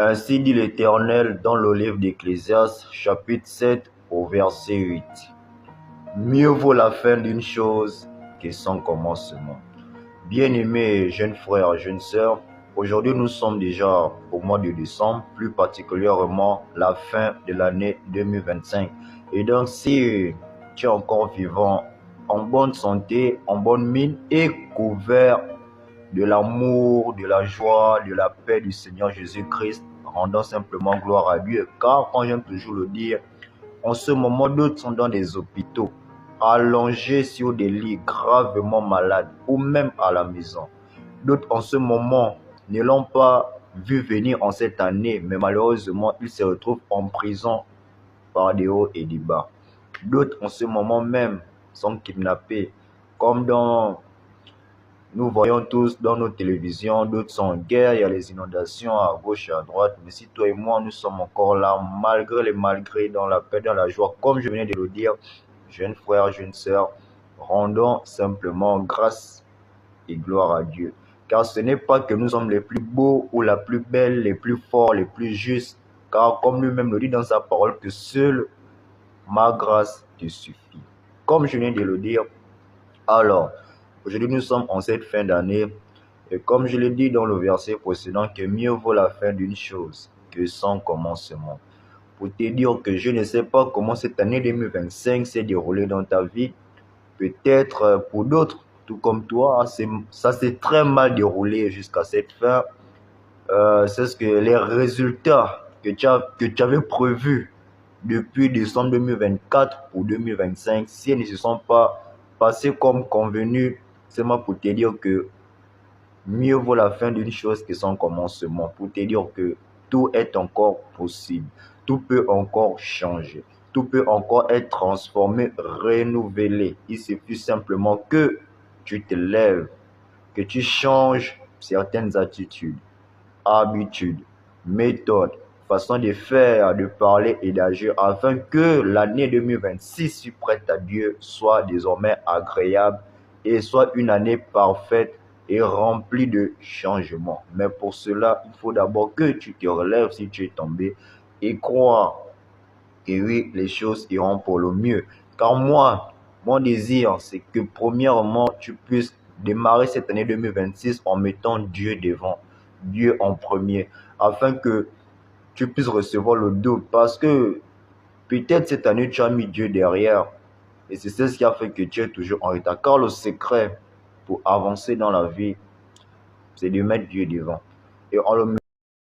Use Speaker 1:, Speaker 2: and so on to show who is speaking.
Speaker 1: Ainsi dit l'Éternel dans le livre d'Ecclésiaste, chapitre 7, au verset 8. Mieux vaut la fin d'une chose que son commencement. Bien-aimés jeunes frères, jeunes sœurs, aujourd'hui nous sommes déjà au mois de décembre, plus particulièrement la fin de l'année 2025. Et donc si tu es encore vivant, en bonne santé, en bonne mine et couvert de l'amour, de la joie, de la paix du Seigneur Jésus-Christ, rendant simplement gloire à Dieu. Car, comme j'aime toujours le dire, en ce moment, d'autres sont dans des hôpitaux, allongés sur des lits, gravement malades, ou même à la maison. D'autres, en ce moment, ne l'ont pas vu venir en cette année, mais malheureusement, ils se retrouvent en prison par des hauts et des bas. D'autres, en ce moment même, sont kidnappés, comme nous voyons tous dans nos télévisions. D'autres sont en guerre, il y a les inondations à gauche et à droite. Mais si toi et moi, nous sommes encore là, malgré les malgrés, dans la paix, dans la joie, comme je venais de le dire, jeunes frères, jeunes sœurs, rendons simplement grâce et gloire à Dieu. Car ce n'est pas que nous sommes les plus beaux ou la plus belle, les plus forts, les plus justes. Car comme lui-même le dit dans sa parole, que seule ma grâce te suffit. Comme je viens de le dire, alors, aujourd'hui, nous sommes en cette fin d'année, et comme je l'ai dit dans le verset précédent, que mieux vaut la fin d'une chose que son commencement. Pour te dire que je ne sais pas comment cette année 2025 s'est déroulée dans ta vie, peut-être pour d'autres, tout comme toi, ça s'est très mal déroulé jusqu'à cette fin. C'est ce que les résultats que tu avais prévus depuis décembre 2024 pour 2025, si elles ne se sont pas passées comme convenu, c'est moi pour te dire que mieux vaut la fin d'une chose que son commencement. Pour te dire que tout est encore possible, tout peut encore changer, tout peut encore être transformé, renouvelé. Il suffit simplement que tu te lèves, que tu changes certaines attitudes, habitudes, méthodes, façon de faire, de parler et d'agir, afin que l'année 2026, si prête à Dieu, soit désormais agréable et soit une année parfaite et remplie de changements. Mais pour cela, il faut d'abord que tu te relèves si tu es tombé et croire que oui, les choses iront pour le mieux. Car moi, mon désir, c'est que premièrement, tu puisses démarrer cette année 2026 en mettant Dieu devant, Dieu en premier, afin que tu puisses recevoir le double. Parce que peut-être cette année, tu as mis Dieu derrière. Et c'est ce qui a fait que tu es toujours en retard. Car le secret pour avancer dans la vie, c'est de mettre Dieu devant. Et en le